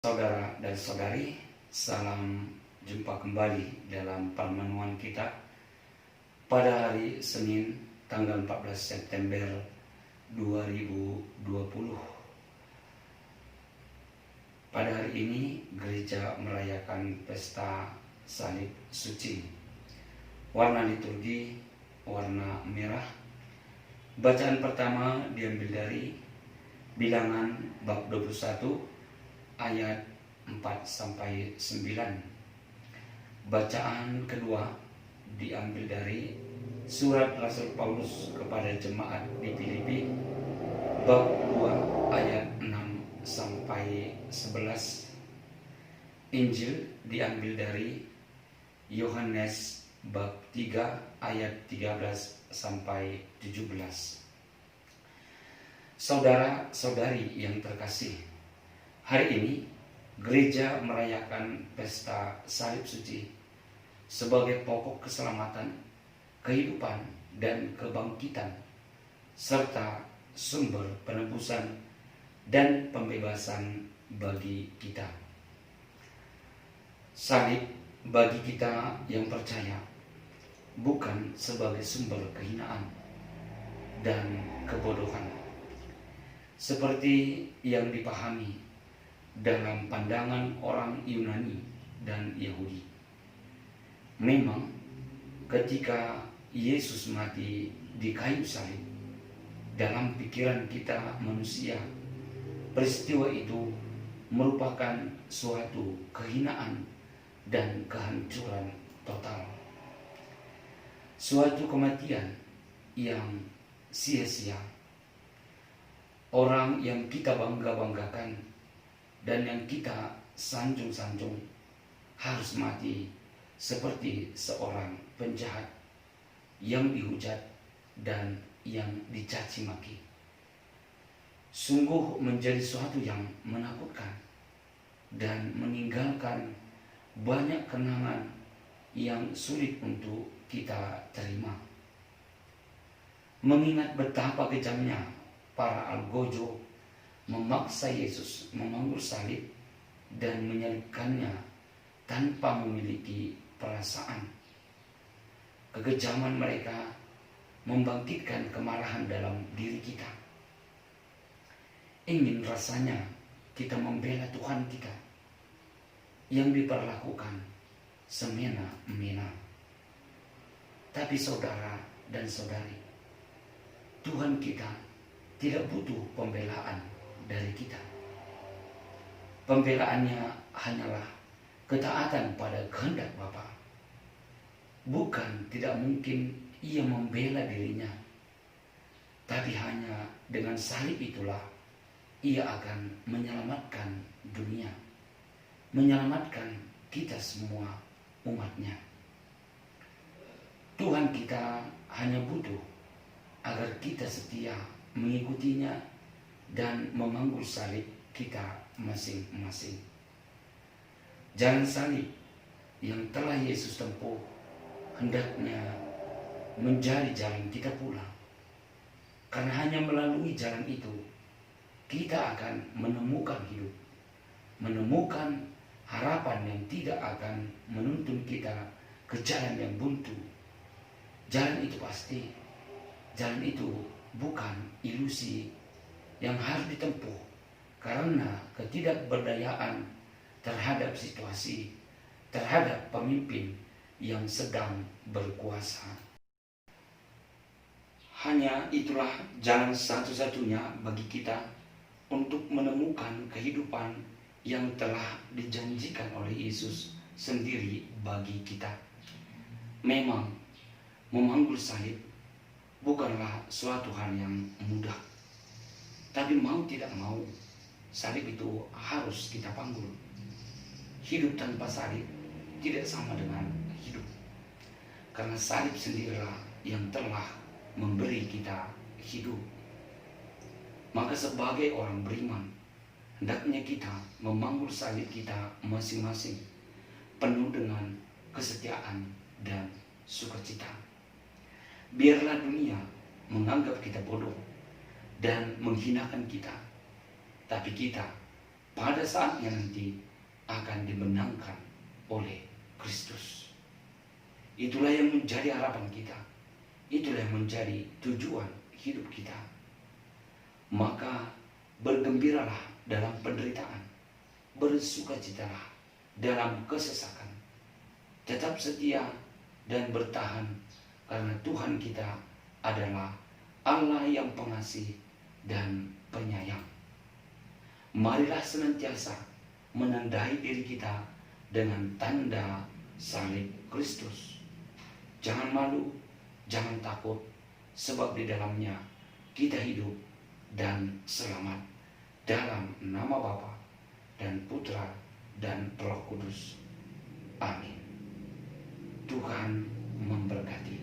Saudara dan saudari, salam jumpa kembali dalam pertemuan kita pada hari Senin tanggal 14 September 2020. Pada hari ini gereja merayakan pesta salib suci. Warna liturgi warna merah. Bacaan pertama diambil dari Bilangan bab 21 ayat 4-9. Bacaan kedua diambil dari surat Rasul Paulus kepada jemaat di Filipi bab 2 ayat 6-11. Injil diambil dari Yohanes bab 3 ayat 13-17. Saudara-saudari yang terkasih, hari ini gereja merayakan pesta salib suci sebagai pokok keselamatan, kehidupan, dan kebangkitan, serta sumber penebusan dan pembebasan bagi kita. Salib bagi kita yang percaya bukan sebagai sumber kehinaan dan kebodohan, seperti yang dipahami dalam pandangan orang Yunani dan Yahudi. Memang ketika Yesus mati di kayu salib, dalam pikiran kita manusia, peristiwa itu merupakan suatu kehinaan dan kehancuran total. Suatu kematian yang sia-sia. Orang yang kita bangga-banggakan dan yang kita sanjung-sanjung harus mati seperti seorang penjahat yang dihujat dan yang dicaci maki. Sungguh menjadi suatu yang menakutkan dan meninggalkan banyak kenangan yang sulit untuk kita terima. Mengingat betapa kejamnya para algojo memaksa Yesus memanggul salib dan menyalibkannya tanpa memiliki perasaan. Kekejaman mereka membangkitkan kemarahan dalam diri kita. Ingin rasanya kita membela Tuhan kita yang diperlakukan semena-mena. Tapi saudara dan saudari, Tuhan kita tidak butuh pembelaan dari kita. Pembelaannya hanyalah ketaatan pada kehendak Bapa. Bukan tidak mungkin ia membela dirinya, tapi hanya dengan salib itulah ia akan menyelamatkan dunia, menyelamatkan kita semua umatnya. Tuhan kita hanya butuh agar kita setia mengikutinya dan memanggul salib kita masing-masing. Jalan salib yang telah Yesus tempuh hendaknya menjadi jalan kita pula. Karena hanya melalui jalan itu kita akan menemukan hidup, menemukan harapan yang tidak akan menuntun kita ke jalan yang buntu. Jalan itu pasti, jalan itu bukan ilusi yang harus ditempuh karena ketidakberdayaan terhadap situasi, terhadap pemimpin yang sedang berkuasa. Hanya itulah jalan satu-satunya bagi kita untuk menemukan kehidupan yang telah dijanjikan oleh Yesus sendiri bagi kita. Memang memanggul salib bukanlah suatu hal yang mudah. Tapi mau tidak mau, salib itu harus kita panggul. Hidup tanpa salib tidak sama dengan hidup. Karena salib sendirilah yang telah memberi kita hidup. Maka sebagai orang beriman, hendaknya kita memanggul salib kita masing-masing, penuh dengan kesetiaan dan sukacita. Biarlah dunia menganggap kita bodoh dan menghinakan kita, tapi kita pada saatnya nanti akan dimenangkan oleh Kristus. Itulah yang menjadi harapan kita. Itulah yang menjadi tujuan hidup kita. Maka bergembiralah dalam penderitaan, bersukacitalah dalam kesesakan. Tetap setia dan bertahan, karena Tuhan kita adalah Allah yang pengasih dan penyayang. Marilah senantiasa menandai diri kita dengan tanda salib Kristus. Jangan malu, jangan takut, sebab di dalamnya kita hidup dan selamat. Dalam nama Bapa dan Putra dan Roh Kudus. Amin. Tuhan memberkati.